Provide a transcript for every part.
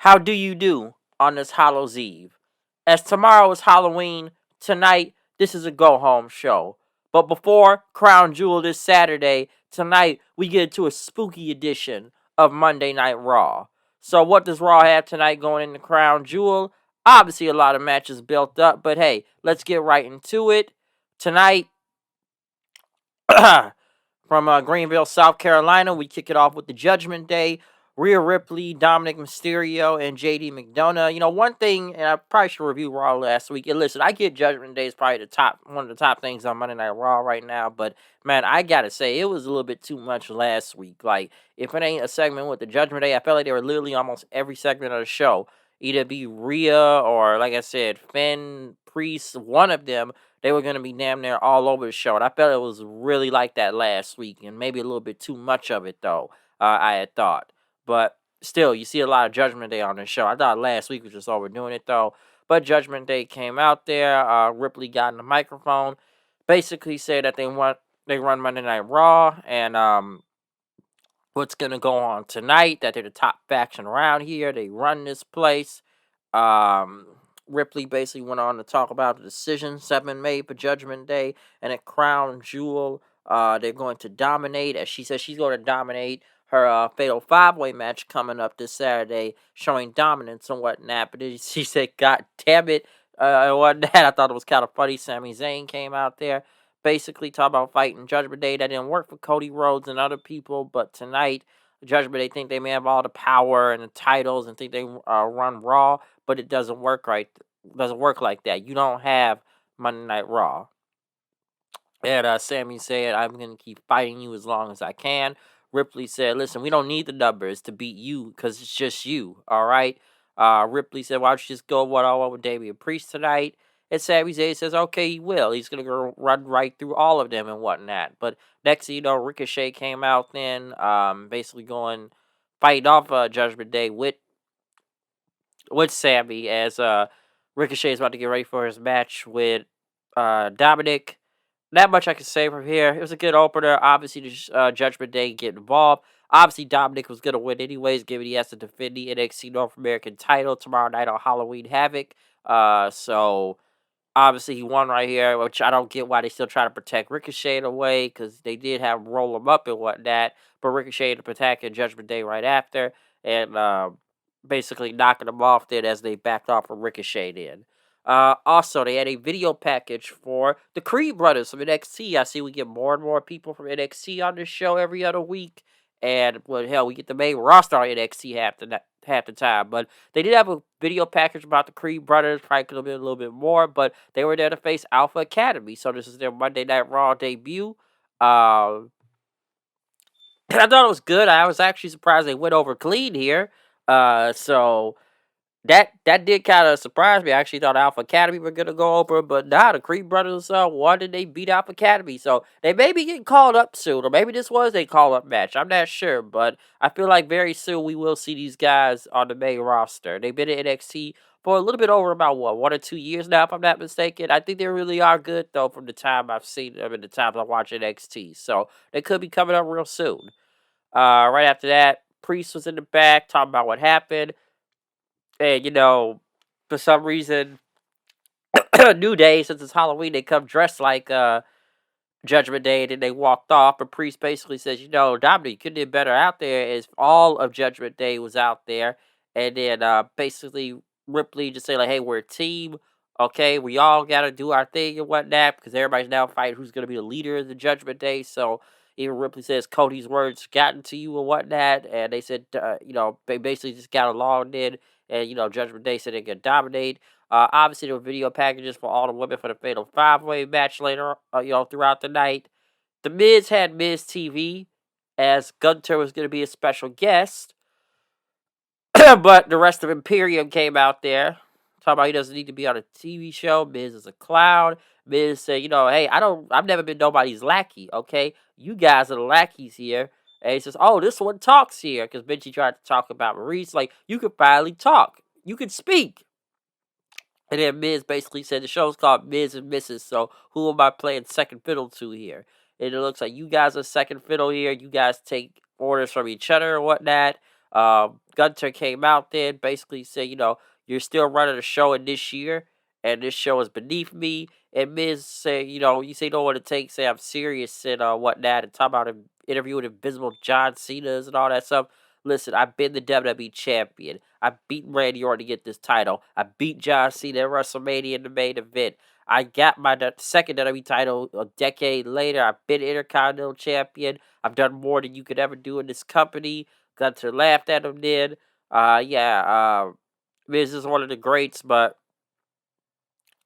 How do you do on this Hallows Eve? As tomorrow is Halloween, tonight this is a go home show. But before Crown Jewel this Saturday, tonight we get into a spooky edition of Monday Night Raw. So what does Raw have tonight going into Crown Jewel? Obviously a lot of matches built up, but hey, let's get right into it. Tonight, from Greenville, South Carolina, we kick it off with the Judgment Day. Rhea Ripley, Dominic Mysterio, and JD McDonough. You know, one thing, and I probably should review Raw last week. And listen, I get Judgment Day is probably one of the top things on Monday Night Raw right now. But man, I gotta say, it was a little bit too much last week. Like, if it ain't a segment with the Judgment Day, I felt like they were literally almost every segment of the show. Either be Rhea or, like I said, Finn, Priest, one of them, they were going to be damn near all over the show. And I felt it was really like that last week, and maybe a little bit too much of it, though, I had thought. But still, you see a lot of Judgment Day on the show. I thought last week was just overdoing it, though. But Judgment Day came out there. Ripley got in the microphone, basically said that they run Monday Night Raw, and what's going to go on tonight, that they're the top faction around here. They run this place. Um, Ripley basically went on to talk about the decisions that have been made for Judgment Day and at Crown Jewel. They're going to dominate, as she says she's going to dominate her Fatal 5-Way match coming up this Saturday, showing dominance and whatnot. But then she said, God damn it, and whatnot. I thought it was kind of funny. Sami Zayn came out there, basically talking about fighting Judgment Day. That didn't work for Cody Rhodes and other people, but tonight, Judgment Day think they may have all the power and the titles and think they run Raw, but it doesn't work right. Doesn't work like that. You don't have Monday Night Raw. And Sami said, "I'm gonna keep fighting you as long as I can." Ripley said, "Listen, we don't need the numbers to beat you because it's just you. All right." Ripley said, "Why don't you just go one-on-one with Damian Priest tonight?" And Sami Zayn says, "Okay, he will. He's gonna go run right through all of them and whatnot." But next thing you know, Ricochet came out then, basically going fight off Judgment Day with Sami as Ricochet is about to get ready for his match with Dominic. Not much I can say from here. It was a good opener. Obviously, the Judgment Day get involved. Obviously, Dominic was going to win anyways, given he has to defend the NXT North American title tomorrow night on Halloween Havoc. So obviously he won right here, which I don't get why they still try to protect Ricochet in a way, because they did have him roll him up and whatnot. But Ricochet ended up attacking Judgment Day right after, and basically knocking him off then as they backed off from Ricochet in. Also, they had a video package for the Creed brothers from NXT. I see we get more and more people from NXT on this show every other week. And, well, hell, we get the main roster on NXT half the time. But they did have a video package about the Creed brothers. Probably could have been a little bit more. But they were there to face Alpha Academy. So this is their Monday Night Raw debut. I thought it was good. I was actually surprised they went over clean here. So that did kind of surprise me. I actually thought Alpha Academy were gonna go over, but nah, the Creed brothers won and they beat Alpha Academy. So they may be getting called up soon, or maybe this was a call up match. I'm not sure, but I feel like very soon we will see these guys on the main roster. They've been in NXT for a little bit over about 1 or 2 years now, if I'm not mistaken. I think they really are good though from the time I've seen them and the times I watch NXT. So they could be coming up real soon. Right after that, Priest was in the back talking about what happened. And, for some reason, New Day, since it's Halloween, they come dressed like Judgment Day, and then they walked off. But Priest basically says, Dominic, you could have did better out there, as all of Judgment Day was out there. And then basically Ripley just say, like, hey, we're a team. Okay, we all got to do our thing and whatnot, because everybody's now fighting who's going to be the leader of the Judgment Day. So even Ripley says Cody's words gotten to you and whatnot. And they said, they basically just got along then. And, Judgment Day said they could dominate. Obviously, there were video packages for all the women for the Fatal 5-Way match later, throughout the night. The Miz had Miz TV, as Gunter was going to be a special guest. But the rest of Imperium came out there. Talking about he doesn't need to be on a TV show. Miz is a clown. Miz said, hey, I've never been nobody's lackey, okay? You guys are the lackeys here. And he says, oh, this one talks here. Because Benji tried to talk about Maurice. Like, you could finally talk. You could speak. And then Miz basically said the show's called Miz and Mrs. So who am I playing second fiddle to here? And it looks like you guys are second fiddle here. You guys take orders from each other or whatnot. Gunter came out there, basically said, you're still running a show in this year, and this show is beneath me. And Miz said, you say you don't want to take, say I'm serious and whatnot, and talk about him interviewing Invisible John Cena's and all that stuff. Listen, I've been the WWE champion. I beat Randy Orton to get this title. I beat John Cena at WrestleMania in the main event. I got my second WWE title a decade later. I've been Intercontinental champion. I've done more than you could ever do in this company. Gunter laughed at him then. Miz is one of the greats, but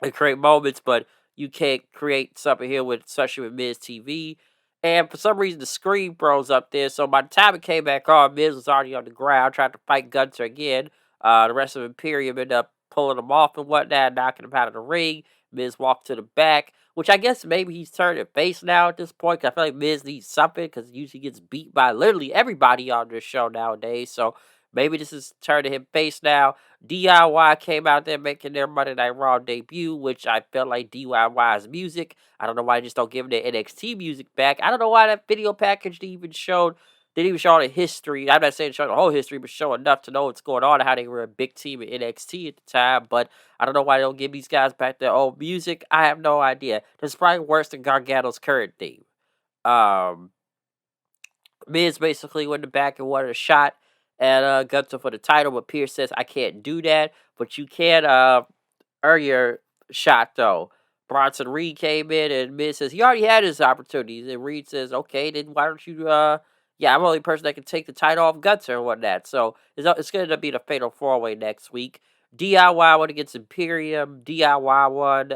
they create moments, but you can't create something here with, especially with Miz TV. And for some reason, the screen froze up there. So by the time it came back on, Miz was already on the ground trying to fight Gunter again. The rest of Imperium ended up pulling him off and whatnot, knocking him out of the ring. Miz walked to the back, which I guess maybe he's turning face now at this point. Cause I feel like Miz needs something because he usually gets beat by literally everybody on this show nowadays. So maybe this is turning him face now. DIY came out there making their Monday Night Raw debut, which I felt like DIY's music. I don't know why they just don't give their NXT music back. I don't know why that video package didn't even show the history. I'm not saying show the whole history, but show enough to know what's going on and how they were a big team in NXT at the time. But I don't know why they don't give these guys back their old music. I have no idea. This is probably worse than Gargano's current theme. Miz basically went back and wanted a shot at Gunther for the title, but Pierce says, I can't do that, but you can earn your shot, though. Bronson Reed came in, and Miz says, he already had his opportunities, and Reed says, okay, then why don't you, yeah, I'm the only person that can take the title off Gunther and whatnot, so it's going to be the Fatal 4-Way next week. DIY won against Imperium, DIY won,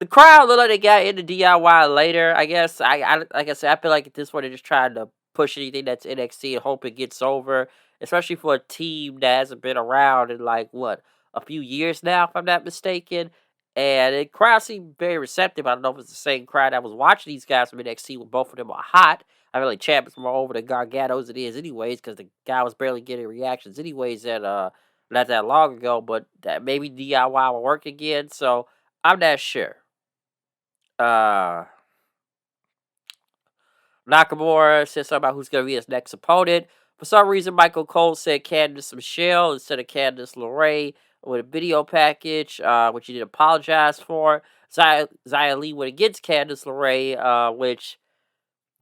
the crowd looked like they got into DIY later. I guess like I said, I feel like at this point they're just trying to push anything that's NXT and hope it gets over, especially for a team that hasn't been around in like what a few years now, if I'm not mistaken. And the crowd seemed very receptive. I don't know if it's the same crowd that was watching these guys from NXT when both of them are hot. I feel like Champions more over the Garganos it is anyways, because the guy was barely getting reactions anyways at not that long ago. But that maybe DIY will work again. So I'm not sure. uh Nakamura said something about who's going to be his next opponent. For some reason, Michael Cole said Candice Michelle instead of Candice LeRae with a video package, which he did apologize for. Xia Li went against Candice LeRae, which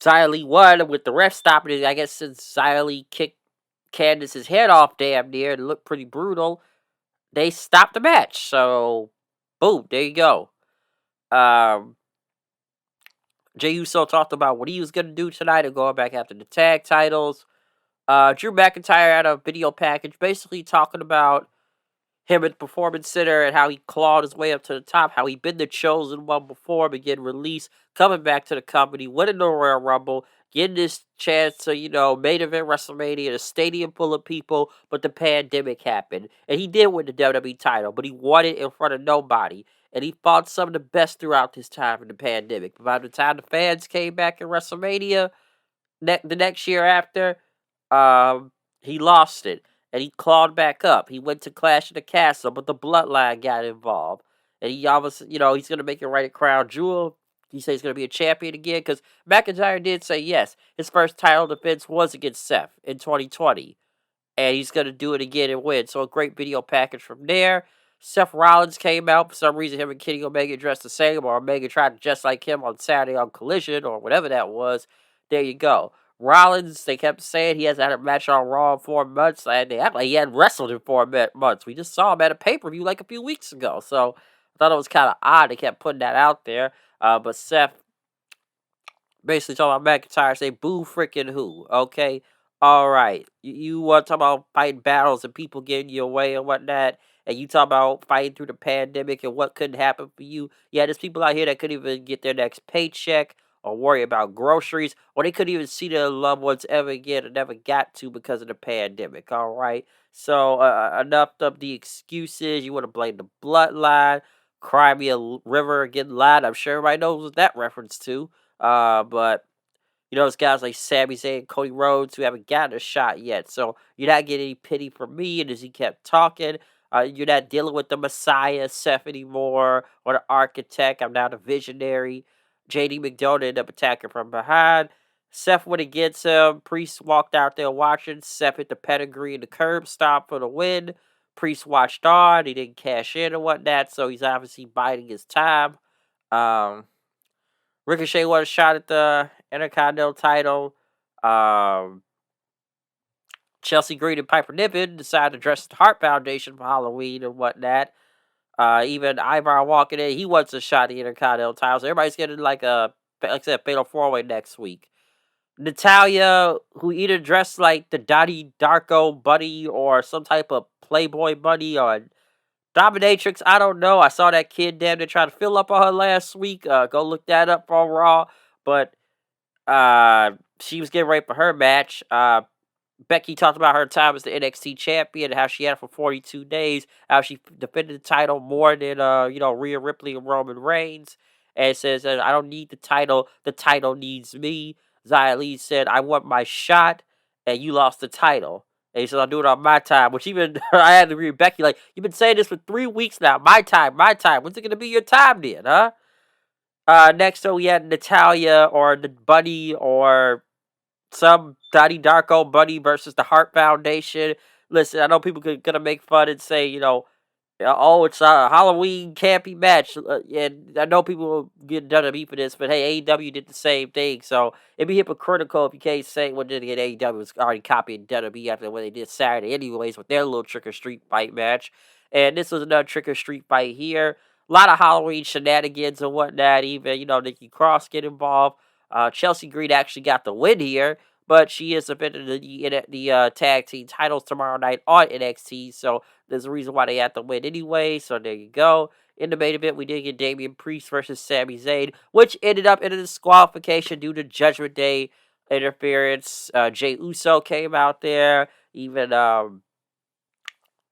Xia Li won with the ref stopping it. I guess since Xia Li kicked Candice's head off damn near, it looked pretty brutal. They stopped the match. So, boom, there you go. Jey Uso talked about what he was going to do tonight and going back after the tag titles. Drew McIntyre had a video package basically talking about him at the Performance Center and how he clawed his way up to the top, how he'd been the chosen one before, but getting released, coming back to the company, winning the Royal Rumble, getting this chance to, main event WrestleMania, a stadium full of people, but the pandemic happened. And he did win the WWE title, but he won it in front of nobody. And he fought some of the best throughout this time in the pandemic. But by the time the fans came back in WrestleMania, the next year after, he lost it. And he clawed back up. He went to Clash of the Castle, but the Bloodline got involved. And he obviously, he's going to make it right at Crown Jewel. He says he's going to be a champion again, because McIntyre did say yes. His first title defense was against Seth in 2020. And he's going to do it again and win. So a great video package from there. Seth Rollins came out. For some reason, him and Kenny Omega dressed the same, or Omega tried to dress like him on Saturday on Collision, or whatever that was. There you go. Rollins, they kept saying he hasn't had a match on Raw in 4 months, and they act like he hadn't wrestled in 4 months. We just saw him at a pay-per-view like a few weeks ago. So I thought it was kind of odd they kept putting that out there. But Seth basically talking about McIntyre, say boo freaking who, okay? All right. You want to talk about fighting battles and people getting your way and whatnot, and you talk about fighting through the pandemic and what couldn't happen for you. Yeah, there's people out here that couldn't even get their next paycheck or worry about groceries, or they couldn't even see their loved ones ever again and never got to because of the pandemic, all right? So, enough of the excuses. You want to blame the bloodline, cry me a river getting lied. I'm sure everybody knows what that reference to. But it's guys like Sami Zayn and Cody Rhodes who haven't gotten a shot yet. So you're not getting any pity from me. And as he kept talking, you're not dealing with the Messiah, Seth, anymore, or the Architect. I'm now the Visionary. JD McDonough ended up attacking from behind. Seth went against him. Priest walked out there watching. Seth hit the pedigree and the curb stop for the win. Priest watched on. He didn't cash in or whatnot, so he's obviously biding his time. Ricochet won a shot at the Intercontinental title. Chelsea Green and Piper Niven decided to dress the Hart Foundation for Halloween and whatnot. Even Ivar walking in, he wants a shot at the Intercontinental title. So everybody's getting like I said, fatal 4-way next week. Natalya, who either dressed like the Donnie Darko buddy or some type of Playboy buddy or Dominatrix, I don't know. I saw that kid damn near trying to fill up on her last week. Go look that up on Raw. But she was getting ready for her match. Becky talked about her time as the NXT champion, how she had it for 42 days, how she defended the title more than Rhea Ripley and Roman Reigns, and says that I don't need the title needs me. Xia Li said, I want my shot, and you lost the title. And he said, I'll do it on my time, which even I had to agree with Becky, like, you've been saying this for 3 weeks now. My time. When's it going to be your time then, huh? Next up, we had Natalya or the Buddy or some Donnie Darko buddy versus the Hart Foundation. Listen, I know people gonna make fun and say, oh, it's a Halloween campy match. And I know people will get WWE for this, but hey, AEW did the same thing. So it'd be hypocritical if you can't say, well, then again, AEW was already copying WWE after what they did Saturday anyways with their little trick or street fight match. And this was another trick or street fight here. A lot of Halloween shenanigans and whatnot. Even, Nikki Cross get involved. Chelsea Green actually got the win here, but she is defending the tag team titles tomorrow night on NXT. So there's a reason why they have to win anyway. So there you go. In the main event, we did get Damian Priest versus Sami Zayn, which ended up in a disqualification due to Judgment Day interference. Jey Uso came out there. Even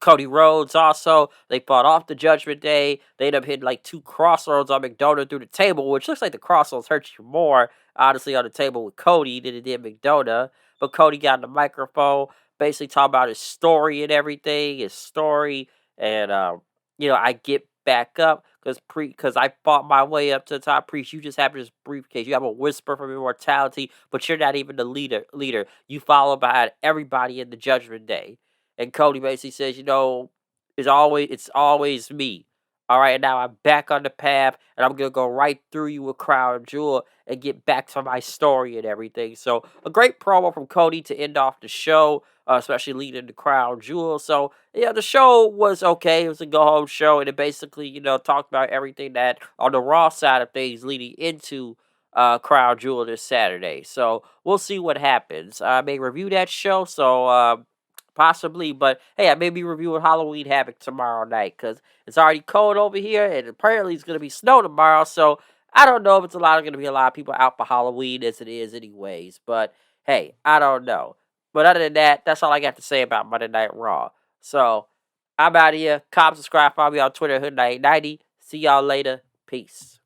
Cody Rhodes also. They fought off the Judgment Day. They ended up hitting like 2 crossroads on McDonough through the table, which looks like the crossroads hurt you more, honestly, on the table with Cody than it did McDonough. But Cody got on the microphone, basically talking about his story and everything, and I get back up because I fought my way up to the top. Priest, you just have this briefcase. You have a whisper from immortality, but you're not even the leader. You follow behind everybody in the Judgment Day. And Cody basically says, it's always me. All right, now I'm back on the path, and I'm gonna go right through you with Crown Jewel and get back to my story and everything. So a great promo from Cody to end off the show, especially leading to Crown Jewel. So yeah, the show was okay. It was a go home show, and it basically talked about everything that on the Raw side of things leading into Crown Jewel this Saturday. So we'll see what happens. I may review that show. So possibly, but hey, I may be reviewing Halloween Havoc tomorrow night because it's already cold over here, and apparently it's going to be snow tomorrow. So I don't know if it's going to be a lot of people out for Halloween as it is, anyways. But hey, I don't know. But other than that, that's all I got to say about Monday Night Raw. So I'm out of here. Comment, subscribe, follow me on Twitter, Hood990. See y'all later. Peace.